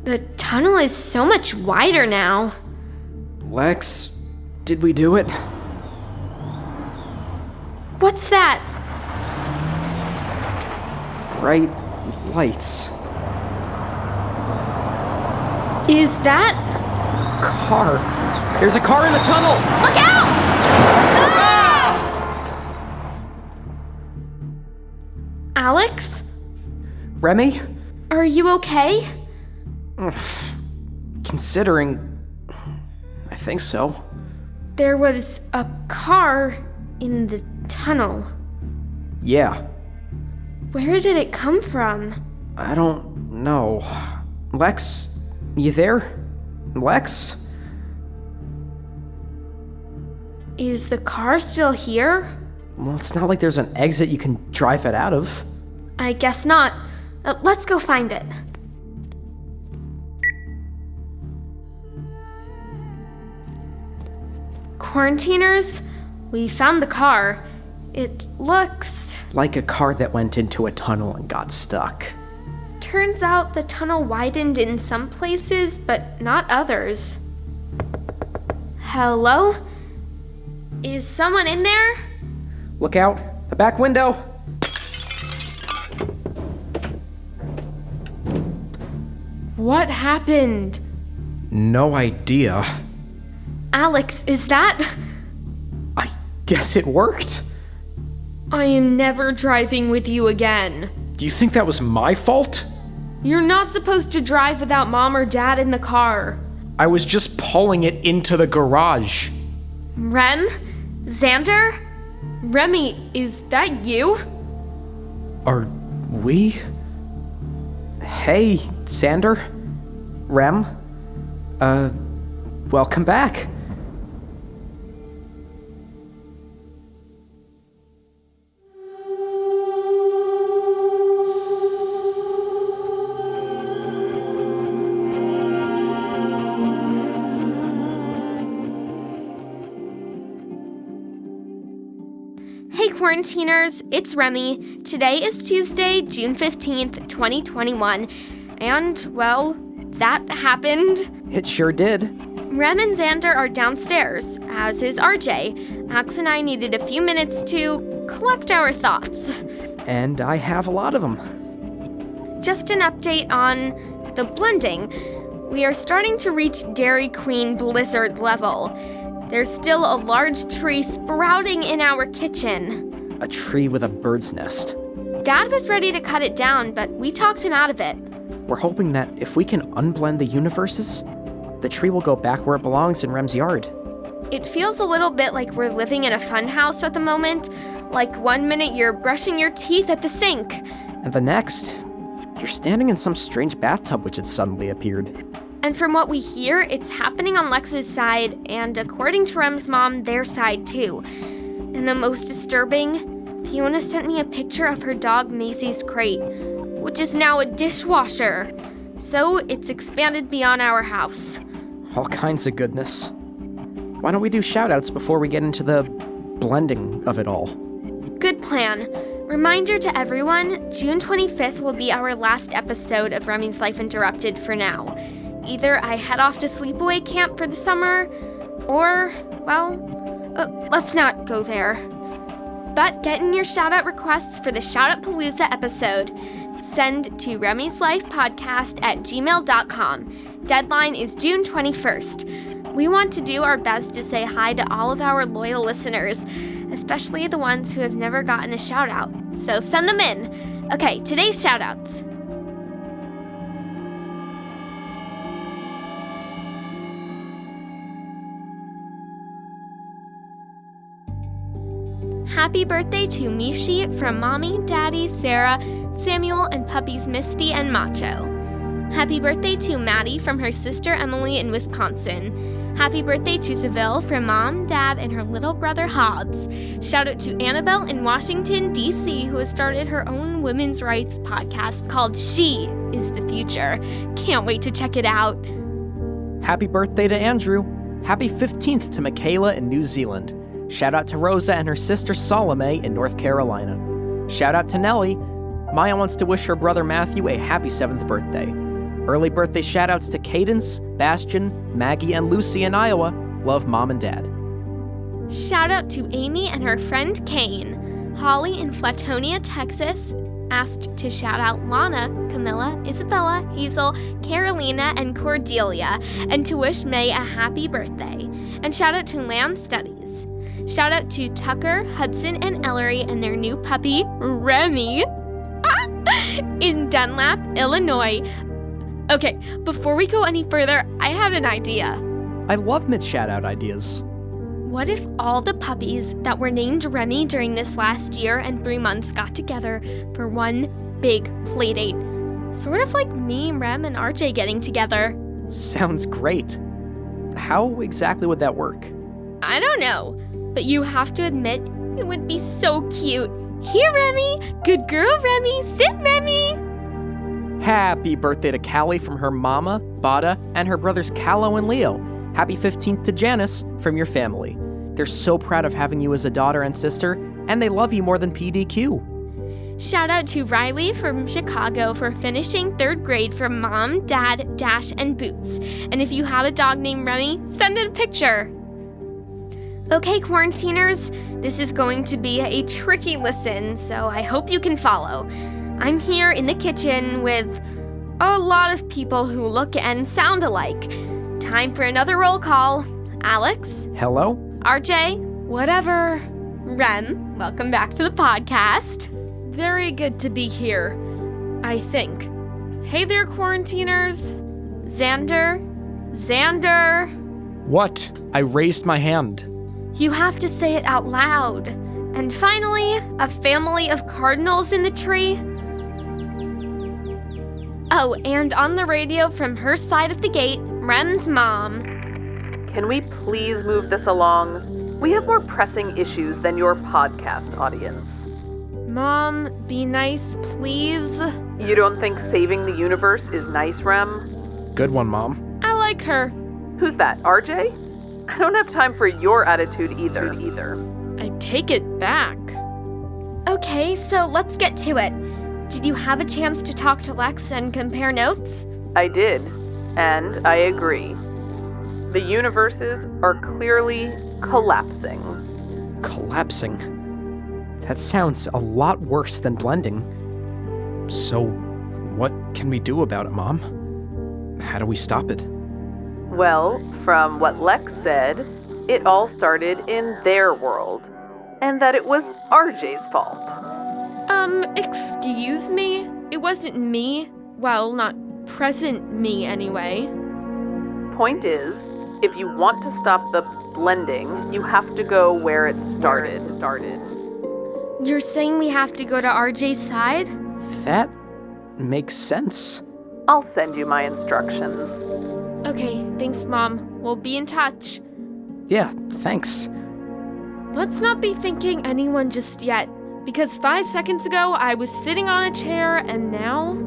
The tunnel is so much wider now. Lex, did we do it? What's that? Bright lights. Is that... Car. There's a car in the tunnel! Look out! Ah! Alex? Remy? Are you okay? Considering... I think so. There was a car in the tunnel. Yeah. Where did it come from? I don't know. Lex, you there? Lex? Is the car still here? Well, it's not like there's an exit you can drive it out of. I guess not. Let's go find it. Quarantiners, we found the car. It looks... like a car that went into a tunnel and got stuck. Turns out the tunnel widened in some places, but not others. Hello? Is someone in there? Look out, the back window! What happened? No idea. Alex, is that... I guess it worked. I am never driving with you again. Do you think that was my fault? You're not supposed to drive without Mom or Dad in the car. I was just pulling it into the garage. Rem? Xander? Remy, is that you? Are we? Hey, Xander? Rem? Welcome back. Hey Quarantiners, it's Remy. Today is Tuesday, June 15th, 2021. And, well, that happened. It sure did. Rem and Xander are downstairs, as is RJ. Max and I needed a few minutes to collect our thoughts. And I have a lot of them. Just an update on the blending. We are starting to reach Dairy Queen blizzard level. There's still a large tree sprouting in our kitchen. A tree with a bird's nest. Dad was ready to cut it down, but we talked him out of it. We're hoping that if we can unblend the universes, the tree will go back where it belongs in Rem's yard. It feels a little bit like we're living in a funhouse at the moment. Like 1 minute you're brushing your teeth at the sink. And the next, you're standing in some strange bathtub which had suddenly appeared. And from what we hear, it's happening on Lex's side, and according to Rem's mom, their side too. And the most disturbing, Fiona sent me a picture of her dog Maisie's crate, which is now a dishwasher. So it's expanded beyond our house. All kinds of goodness. Why don't we do shoutouts before we get into the blending of it all? Good plan. Reminder to everyone, June 25th will be our last episode of Remy's Life Interrupted for now. Either I head off to sleepaway camp for the summer, or, well, let's not go there. But get in your shout-out requests for the Shout-Out Palooza episode. Send to remyslifepodcast@gmail.com. Deadline is June 21st. We want to do our best to say hi to all of our loyal listeners, especially the ones who have never gotten a shout-out. So send them in. Okay, today's shout-outs. Happy birthday to Mishi from Mommy, Daddy, Sarah, Samuel, and puppies Misty and Macho. Happy birthday to Maddie from her sister Emily in Wisconsin. Happy birthday to Seville from Mom, Dad, and her little brother Hobbs. Shout out to Annabelle in Washington, D.C., who has started her own women's rights podcast called She is the Future. Can't wait to check it out. Happy birthday to Andrew. Happy 15th to Michaela in New Zealand. Shout out to Rosa and her sister Salome in North Carolina. Shout out to Nellie. Maya wants to wish her brother Matthew a happy 7th birthday. Early birthday shoutouts to Cadence, Bastion, Maggie, and Lucy in Iowa. Love Mom and Dad. Shout out to Amy and her friend Kane. Holly in Flatonia, Texas, asked to shout out Lana, Camilla, Isabella, Hazel, Carolina, and Cordelia, and to wish May a happy birthday. And shout out to Lamb Studies. Shout out to Tucker, Hudson, and Ellery and their new puppy, Remy, in Dunlap, Illinois. Okay, before we go any further, I have an idea. I love mid-shout-out ideas. What if all the puppies that were named Remy during this last year and 3 months got together for one big playdate? Sort of like me, Rem, and RJ getting together. Sounds great. How exactly would that work? I don't know, but you have to admit, it would be so cute. Here, Remy! Good girl, Remy! Sit, Remy! Happy birthday to Callie from her mama, Bada, and her brothers Callow and Leo. Happy 15th to Janice from your family. They're so proud of having you as a daughter and sister, and they love you more than PDQ. Shout out to Riley from Chicago for finishing 3rd grade from Mom, Dad, Dash, and Boots. And if you have a dog named Remy, send it a picture. Okay, quarantiners, this is going to be a tricky listen, so I hope you can follow. I'm here in the kitchen with a lot of people who look and sound alike. Time for another roll call. Alex? Hello? RJ? Whatever. Rem, welcome back to the podcast. Very good to be here, I think. Hey there, quarantiners. Xander? Xander? What? I raised my hand. You have to say it out loud. And finally, a family of cardinals in the tree. Oh, and on the radio from her side of the gate, Rem's mom. Can we please move this along? We have more pressing issues than your podcast audience. Mom, be nice, please. You don't think saving the universe is nice, Rem? Good one, Mom. I like her. Who's that, RJ? I don't have time for your attitude either. I take it back. Okay, so let's get to it. Did you have a chance to talk to Lex and compare notes? I did, and I agree. The universes are clearly collapsing. Collapsing? That sounds a lot worse than blending. So, what can we do about it, Mom? How do we stop it? Well, from what Lex said, it all started in their world, and that it was RJ's fault. Excuse me? It wasn't me. Well, not present me anyway. Point is, if you want to stop the blending, you have to go where it started. You're saying we have to go to RJ's side? That makes sense. I'll send you my instructions. Okay, thanks, Mom. We'll be in touch. Yeah, thanks. Let's not be thinking anyone just yet, because 5 seconds ago I was sitting on a chair and now...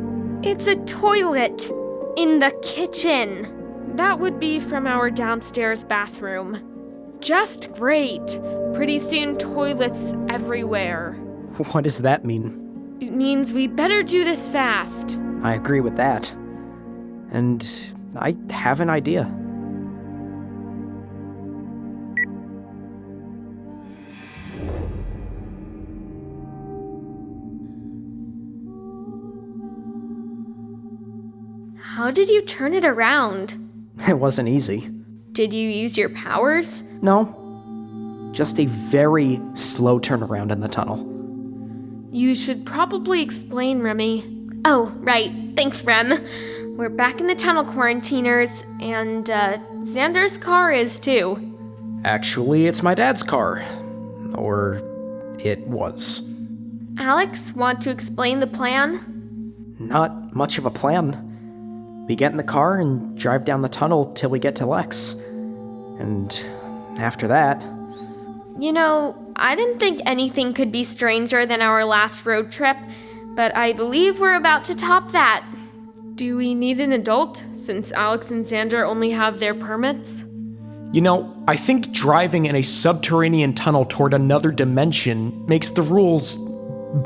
It's a toilet in the kitchen. That would be from our downstairs bathroom. Just great. Pretty soon toilets everywhere. What does that mean? It means we better do this fast. I agree with that. And I have an idea. How did you turn it around? It wasn't easy. Did you use your powers? No. Just a very slow turnaround in the tunnel. You should probably explain, Remy. Oh, right. Thanks, Rem. We're back in the tunnel, quarantiners, and Xander's car is too. Actually, it's my dad's car. Or it was. Alex, want to explain the plan? Not much of a plan. We get in the car and drive down the tunnel till we get to Lex. And after that... You know, I didn't think anything could be stranger than our last road trip, but I believe we're about to top that. Do we need an adult, since Alex and Xander only have their permits? You know, I think driving in a subterranean tunnel toward another dimension makes the rules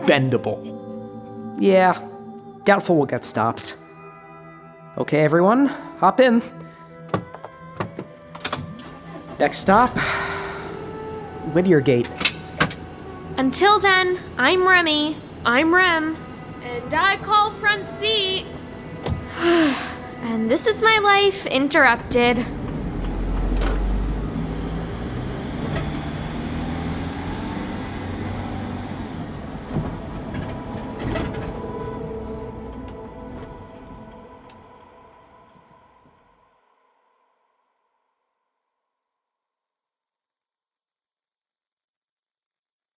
bendable. Yeah, doubtful we'll get stopped. Okay, everyone, hop in. Next stop, Whittier Gate. Until then, I'm Remy. I'm Rem. And I call front seat. And this is my life interrupted.